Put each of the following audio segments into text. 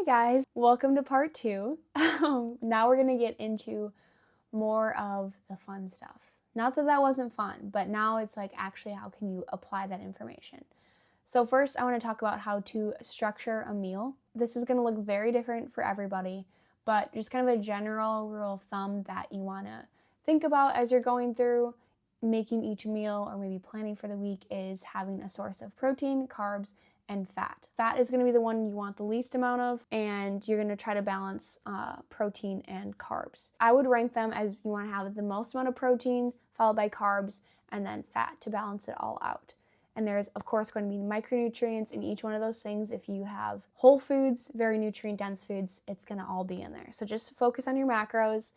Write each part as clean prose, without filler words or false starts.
guys, welcome to part 2. Now we're going to get into more of the fun stuff. Not that wasn't fun, but now it's like actually how can you apply that information. So first I want to talk about how to structure a meal. This is going to look very different for everybody, but just kind of a general rule of thumb that you want to think about as you're going through making each meal or maybe planning for the week is having a source of protein, carbs, and fat. Fat is going to be the one you want the least amount of, and you're going to try to balance protein and carbs. I would rank them as you want to have the most amount of protein, followed by carbs, and then fat to balance it all out. And there's, of course, going to be micronutrients in each one of those things. If you have whole foods, very nutrient-dense foods, it's going to all be in there. So just focus on your macros.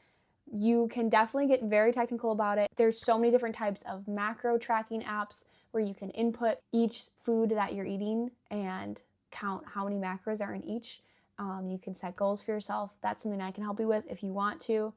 You can definitely get very technical about it. There's so many different types of macro tracking apps where you can input each food that you're eating and count how many macros are in each. You can set goals for yourself. That's something I can help you with if you want to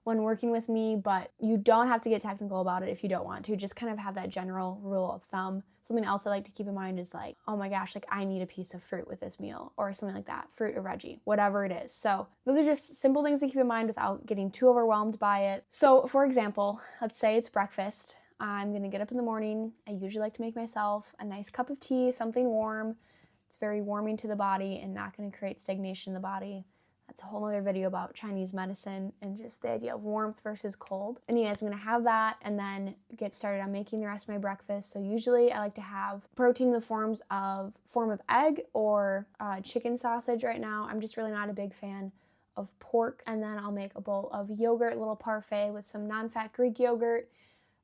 when working with me, but you don't have to get technical about it if you don't want to. Just kind of have that general rule of thumb. Something else I like to keep in mind is like, oh my gosh, like I need a piece of fruit with this meal or something like that, fruit or veggie, whatever it is. So those are just simple things to keep in mind without getting too overwhelmed by it. So for example, let's say it's breakfast. I'm gonna get up in the morning. I usually like to make myself a nice cup of tea, something warm. It's very warming to the body and not gonna create stagnation in the body. That's a whole other video about Chinese medicine and just the idea of warmth versus cold. Anyways, I'm gonna have that and then get started on making the rest of my breakfast. So usually I like to have protein in the form of egg or chicken sausage right now. I'm just really not a big fan of pork. And then I'll make a bowl of yogurt, a little parfait with some non-fat Greek yogurt,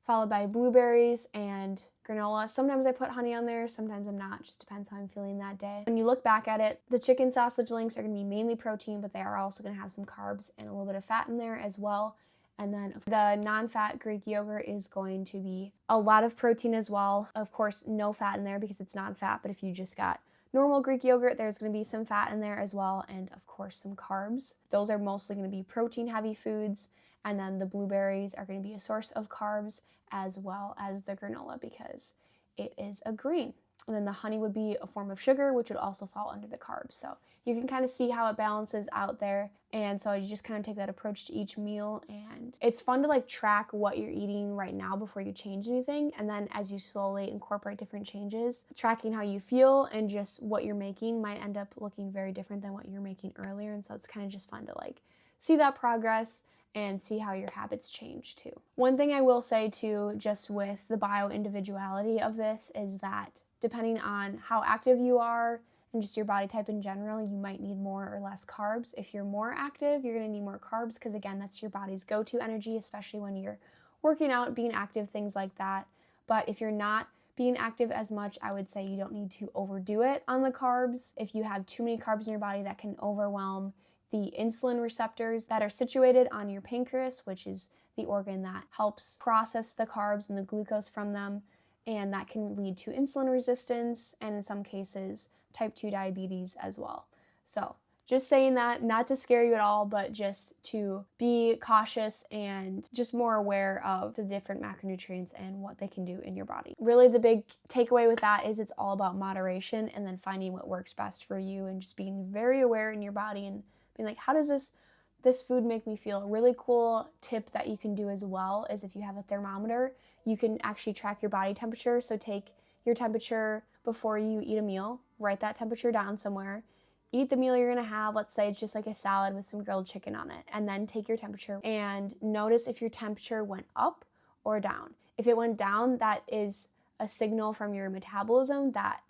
followed by blueberries and granola. Sometimes I put honey on there, sometimes I'm not, just depends how I'm feeling that day. When you look back at it, the chicken sausage links are gonna be mainly protein, but they are also gonna have some carbs and a little bit of fat in there as well. And then the non-fat Greek yogurt is going to be a lot of protein as well. Of course, no fat in there because it's non-fat, but if you just got normal Greek yogurt, there's gonna be some fat in there as well, and of course some carbs. Those are mostly gonna be protein-heavy foods. And then the blueberries are going to be a source of carbs as well as the granola because it is a green. And then the honey would be a form of sugar, which would also fall under the carbs. So you can kind of see how it balances out there. And so you just kind of take that approach to each meal. And it's fun to like track what you're eating right now before you change anything. And then as you slowly incorporate different changes, tracking how you feel and just what you're making might end up looking very different than what you were making earlier. And so it's kind of just fun to like see that progress and see how your habits change too. One thing I will say too, just with the bio-individuality of this, is that depending on how active you are and just your body type in general, you might need more or less carbs. If you're more active, you're gonna need more carbs because again, that's your body's go-to energy, especially when you're working out, being active, things like that. But if you're not being active as much, I would say you don't need to overdo it on the carbs. If you have too many carbs in your body, that can overwhelm the insulin receptors that are situated on your pancreas, which is the organ that helps process the carbs and the glucose from them, and that can lead to insulin resistance and in some cases type 2 diabetes as well. So just saying that, not to scare you at all, but just to be cautious and just more aware of the different macronutrients and what they can do in your body. Really the big takeaway with that is it's all about moderation and then finding what works best for you and just being very aware in your body and being like, how does this food make me feel? A really cool tip that you can do as well is if you have a thermometer, you can actually track your body temperature. So take your temperature before you eat a meal, write that temperature down somewhere, eat the meal you're gonna have. Let's say it's just like a salad with some grilled chicken on it, and then take your temperature and notice if your temperature went up or down. If it went down, that is a signal from your metabolism that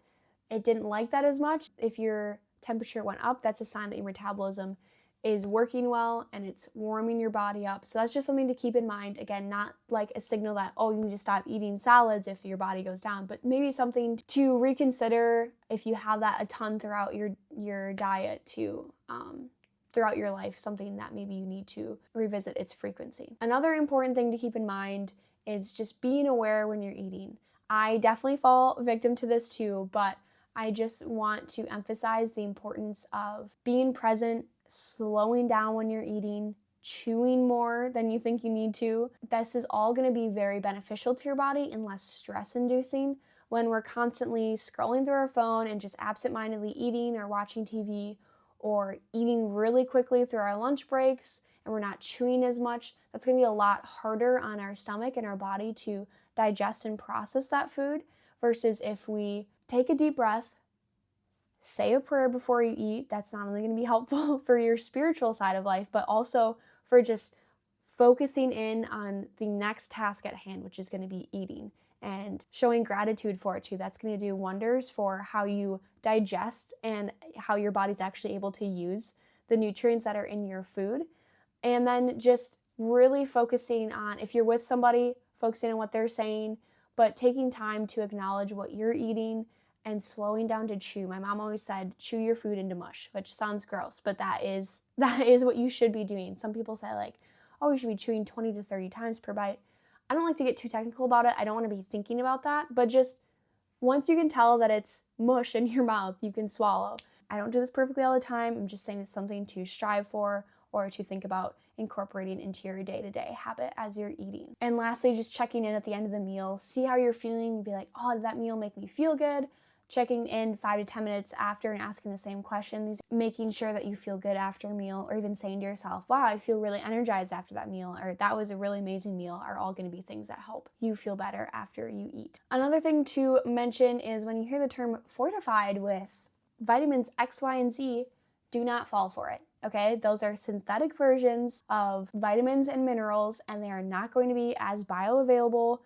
it didn't like that as much. If your temperature went up, that's a sign that your metabolism is working well and it's warming your body up. So that's just something to keep in mind. Again, not like a signal that, oh, you need to stop eating salads if your body goes down, but maybe something to reconsider if you have that a ton throughout your diet to throughout your life, something that maybe you need to revisit its frequency. Another important thing to keep in mind is just being aware when you're eating. I definitely fall victim to this too, but I just want to emphasize the importance of being present, slowing down when you're eating, chewing more than you think you need to. This is all going to be very beneficial to your body and less stress-inducing when we're constantly scrolling through our phone and just absent-mindedly eating or watching TV or eating really quickly through our lunch breaks and we're not chewing as much, that's going to be a lot harder on our stomach and our body to digest and process that food versus if we take a deep breath, say a prayer before you eat. That's not only going to be helpful for your spiritual side of life, but also for just focusing in on the next task at hand, which is going to be eating, and showing gratitude for it too. That's going to do wonders for how you digest and how your body's actually able to use the nutrients that are in your food. And then just really focusing on, if you're with somebody, focusing on what they're saying, but taking time to acknowledge what you're eating and slowing down to chew. My mom always said, chew your food into mush, which sounds gross, but that is what you should be doing. Some people say like, oh, you should be chewing 20 to 30 times per bite. I don't like to get too technical about it. I don't want to be thinking about that, but just once you can tell that it's mush in your mouth, you can swallow. I don't do this perfectly all the time. I'm just saying it's something to strive for or to think about incorporating into your day-to-day habit as you're eating. And lastly, just checking in at the end of the meal, see how you're feeling, be like, oh, did that meal make me feel good? Checking in 5 to 10 minutes after and asking the same questions, making sure that you feel good after a meal, or even saying to yourself, wow, I feel really energized after that meal, or that was a really amazing meal, are all going to be things that help you feel better after you eat. Another thing to mention is when you hear the term fortified with vitamins X, Y, and Z, do not fall for it. Okay, those are synthetic versions of vitamins and minerals, and they are not going to be as bioavailable,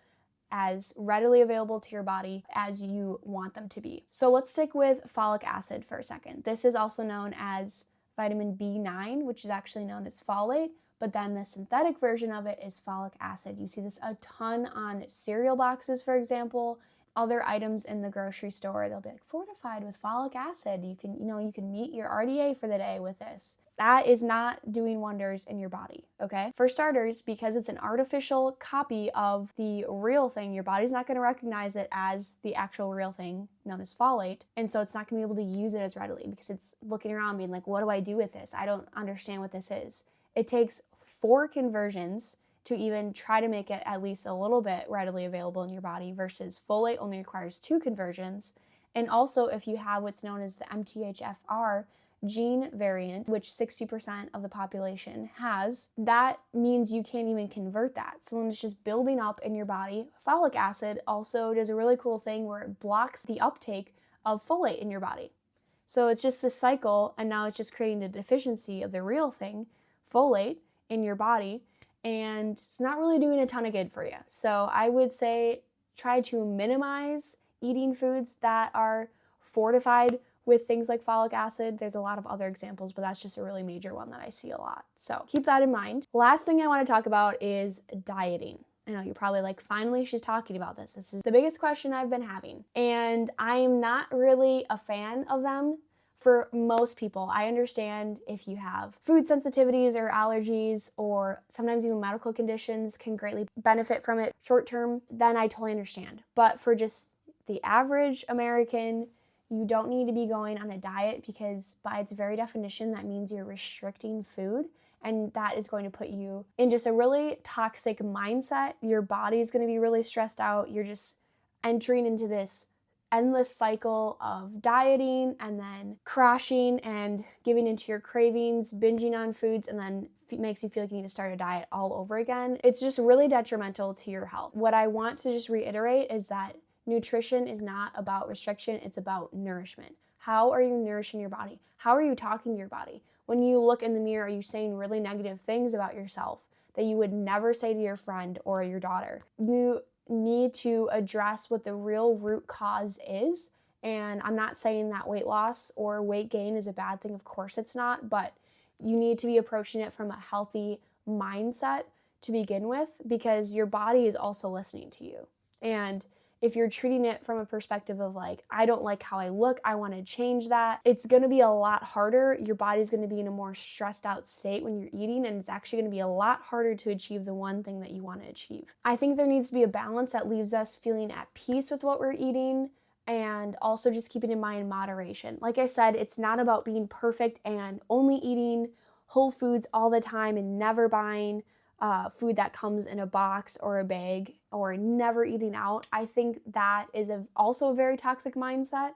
as readily available to your body as you want them to be. So let's stick with folic acid for a second. This is also known as vitamin B9, which is actually known as folate, but then the synthetic version of it is folic acid. You see this a ton on cereal boxes, for example, other items in the grocery store. They'll be like, fortified with folic acid. You can meet your RDA for the day with this. That is not doing wonders in your body, okay? For starters, because it's an artificial copy of the real thing, your body's not going to recognize it as the actual real thing known as folate, and so it's not going to be able to use it as readily because it's looking around being like, what do I do with this? I don't understand what this is. It takes 4 conversions to even try to make it at least a little bit readily available in your body versus folate only requires 2 conversions. And also if you have what's known as the MTHFR gene variant, which 60% of the population has, that means you can't even convert that. So then it's just building up in your body. Folic acid also does a really cool thing where it blocks the uptake of folate in your body. So it's just a cycle, and now it's just creating a deficiency of the real thing, folate, in your body, and it's not really doing a ton of good for you. So I would say try to minimize eating foods that are fortified with things like folic acid. There's a lot of other examples, but that's just a really major one that I see a lot. So keep that in mind. Last thing I want to talk about is dieting. I know you're probably like, finally she's talking about this. This is the biggest question I've been having. And I am not really a fan of them for most people. I understand if you have food sensitivities or allergies, or sometimes even medical conditions can greatly benefit from it short term, then I totally understand. But for just the average American, you don't need to be going on a diet because by its very definition, that means you're restricting food, and that is going to put you in just a really toxic mindset. Your body is going to be really stressed out. You're just entering into this endless cycle of dieting and then crashing and giving into your cravings, binging on foods, and then it makes you feel like you need to start a diet all over again. It's just really detrimental to your health. What I want to just reiterate is that nutrition is not about restriction, it's about nourishment. How are you nourishing your body? How are you talking to your body? When you look in the mirror, are you saying really negative things about yourself that you would never say to your friend or your daughter? You need to address what the real root cause is. And I'm not saying that weight loss or weight gain is a bad thing. Of course it's not, but you need to be approaching it from a healthy mindset to begin with, because your body is also listening to you. And if you're treating it from a perspective of like, I don't like how I look, I want to change that, it's going to be a lot harder. Your body's going to be in a more stressed out state when you're eating, and it's actually going to be a lot harder to achieve the one thing that you want to achieve. I think there needs to be a balance that leaves us feeling at peace with what we're eating, and also just keeping in mind moderation. Like I said, it's not about being perfect and only eating whole foods all the time and never buying food that comes in a box or a bag, or never eating out. I think that is also a very toxic mindset,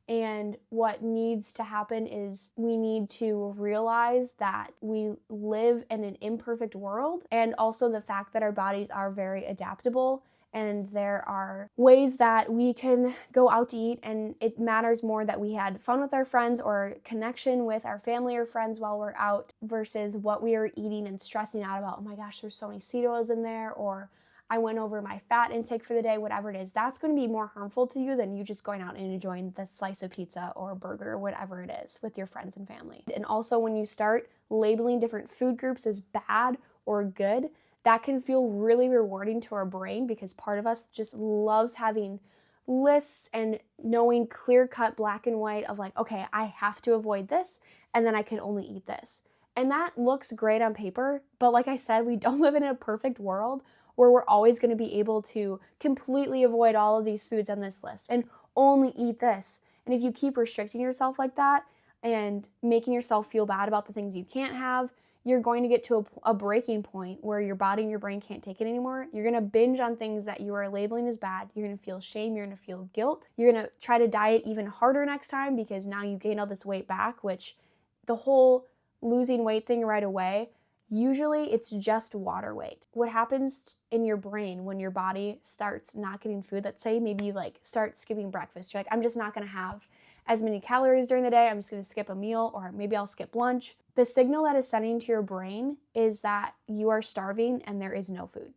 And what needs to happen is we need to realize that we live in an imperfect world, and also the fact that our bodies are very adaptable, and there are ways that we can go out to eat, and it matters more that we had fun with our friends or connection with our family or friends while we're out versus what we are eating and stressing out about. Oh my gosh, there's so many seed oils in there, or I went over my fat intake for the day, whatever it is. That's going to be more harmful to you than you just going out and enjoying the slice of pizza or burger or whatever it is with your friends and family. And also, when you start labeling different food groups as bad or good, that can feel really rewarding to our brain, because part of us just loves having lists and knowing clear-cut black and white of like, okay, I have to avoid this, and then I can only eat this. And that looks great on paper, but like I said, we don't live in a perfect world where we're always going to be able to completely avoid all of these foods on this list and only eat this. And if you keep restricting yourself like that and making yourself feel bad about the things you can't have, you're going to get to a breaking point where your body and your brain can't take it anymore. You're going to binge on things that you are labeling as bad. You're going to feel shame. You're going to feel guilt. You're going to try to diet even harder next time because now you gained all this weight back, which the whole losing weight thing right away, usually it's just water weight. What happens in your brain when your body starts not getting food, let's say maybe you like start skipping breakfast. You're like, I'm just not going to have as many calories during the day. I'm just going to skip a meal, or maybe I'll skip lunch. The signal that is sending to your brain is that you are starving and there is no food.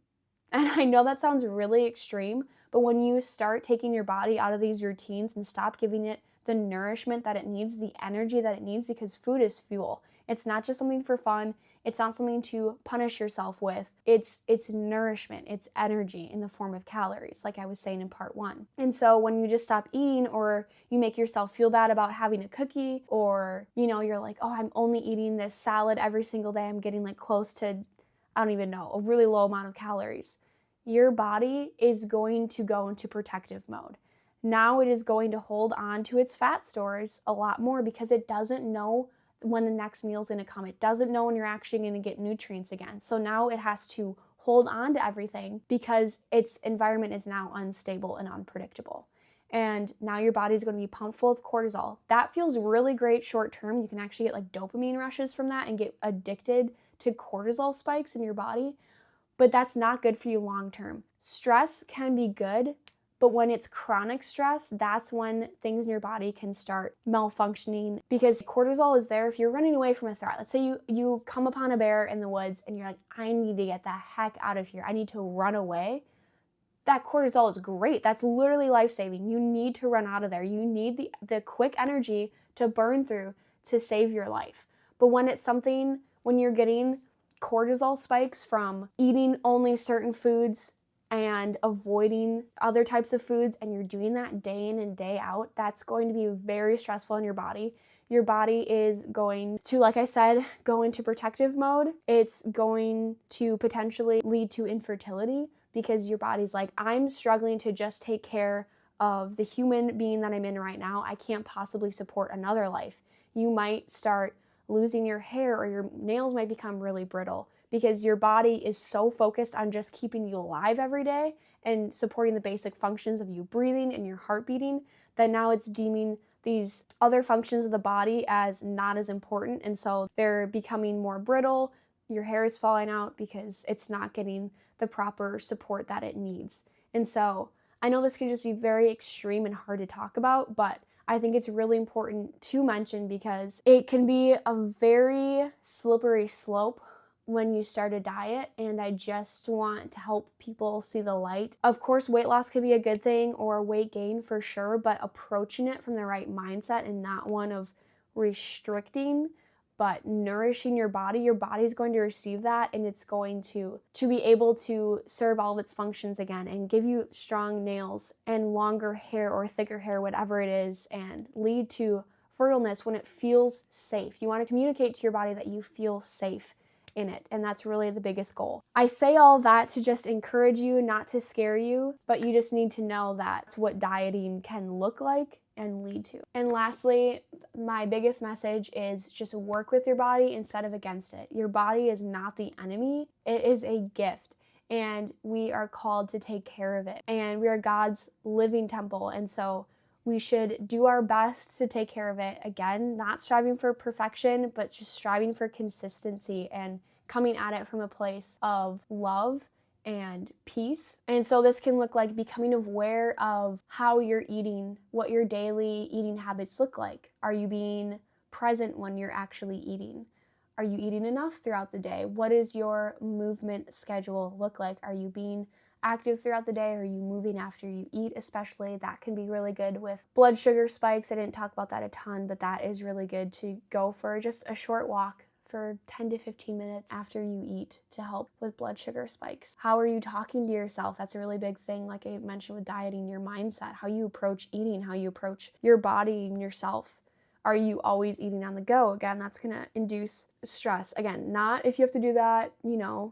And I know that sounds really extreme, but when you start taking your body out of these routines and stop giving it the nourishment that it needs, the energy that it needs, because food is fuel. It's not just something for fun. It's not something to punish yourself with. It's nourishment. It's energy in the form of calories, like I was saying in part 1. And so when you just stop eating, or you make yourself feel bad about having a cookie, or, you're like, oh, I'm only eating this salad every single day. I'm getting like close to, I don't even know, a really low amount of calories. Your body is going to go into protective mode. Now it is going to hold on to its fat stores a lot more because it doesn't know when the next meal is going to come. It doesn't know when you're actually going to get nutrients again. So now it has to hold on to everything because its environment is now unstable and unpredictable. And now your body's going to be pumped full of cortisol. That feels really great short term. You can actually get like dopamine rushes from that and get addicted to cortisol spikes in your body. But that's not good for you long term. Stress can be good, but when it's chronic stress, that's when things in your body can start malfunctioning, because cortisol is there if you're running away from a threat. Let's say you come upon a bear in the woods and you're like, I need to get the heck out of here. I need to run away. That cortisol is great. That's literally life-saving. You need to run out of there. You need the quick energy to burn through to save your life. But when it's something, when you're getting cortisol spikes from eating only certain foods and avoiding other types of foods, and you're doing that day in and day out, that's going to be very stressful on your body. Your body is going to, like I said, go into protective mode. It's going to potentially lead to infertility because your body's like, I'm struggling to just take care of the human being that I'm in right now. I can't possibly support another life. You might start losing your hair, or your nails might become really brittle, because your body is so focused on just keeping you alive every day and supporting the basic functions of you breathing and your heart beating, that now it's deeming these other functions of the body as not as important. And so they're becoming more brittle. Your hair is falling out because it's not getting the proper support that it needs. And so I know this can just be very extreme and hard to talk about, but I think it's really important to mention because it can be a very slippery slope when you start a diet, and I just want to help people see the light. Of course, weight loss can be a good thing, or weight gain for sure, but approaching it from the right mindset and not one of restricting, but nourishing your body's going to receive that, and it's going to be able to serve all of its functions again and give you strong nails and longer hair or thicker hair, whatever it is, and lead to fertileness when it feels safe. You want to communicate to your body that you feel safe in it, and that's really the biggest goal. I say all that to just encourage you, not to scare you, but you just need to know that's what dieting can look like and lead to. And lastly, my biggest message is just work with your body instead of against it. Your body is not the enemy. It is a gift, and we are called to take care of it. And we are God's living temple, and so We should do our best to take care of it. Again, not striving for perfection, but just striving for consistency and coming at it from a place of love and peace. And so this can look like becoming aware of how you're eating, what your daily eating habits look like. Are you being present when you're actually eating? Are you eating enough throughout the day? What does your movement schedule look like? Are you being active throughout the day? Are you moving after you eat? Especially that can be really good with blood sugar spikes. I didn't talk about that a ton, but that is really good to go for just a short walk for 10 to 15 minutes after you eat to help with blood sugar spikes. How are you talking to yourself? That's a really big thing, like I mentioned with dieting, your mindset, how you approach eating, how you approach your body and yourself. Are you always eating on the go? Again, that's gonna induce stress. Again, not if you have to do that,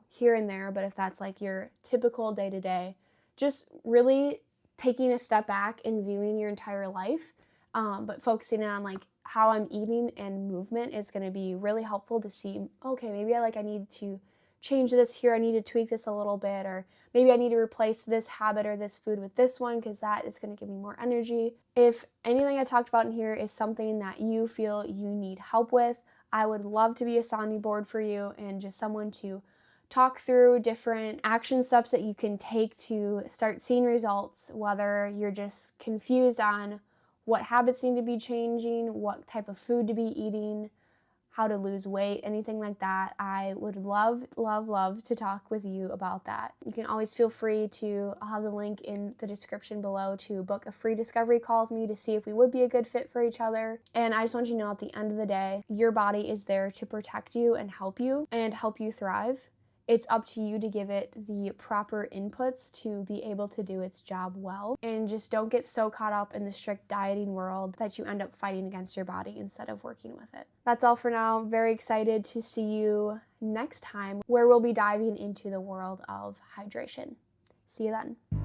here and there, but if that's like your typical day-to-day, just really taking a step back and viewing your entire life, but focusing on like how I'm eating and movement is gonna be really helpful to see, okay, maybe I need to change this here, I need to tweak this a little bit, or maybe I need to replace this habit or this food with this one because that is going to give me more energy. If anything I talked about in here is something that you feel you need help with, I would love to be a sounding board for you and just someone to talk through different action steps that you can take to start seeing results, whether you're just confused on what habits need to be changing, what type of food to be eating, how to lose weight, anything like that. I would love, love, love to talk with you about that. You can always feel free to, I'll have the link in the description below to book a free discovery call with me to see if we would be a good fit for each other. And I just want you to know at the end of the day, your body is there to protect you and help you thrive. It's up to you to give it the proper inputs to be able to do its job well. And just don't get so caught up in the strict dieting world that you end up fighting against your body instead of working with it. That's all for now. Very excited to see you next time where we'll be diving into the world of hydration. See you then.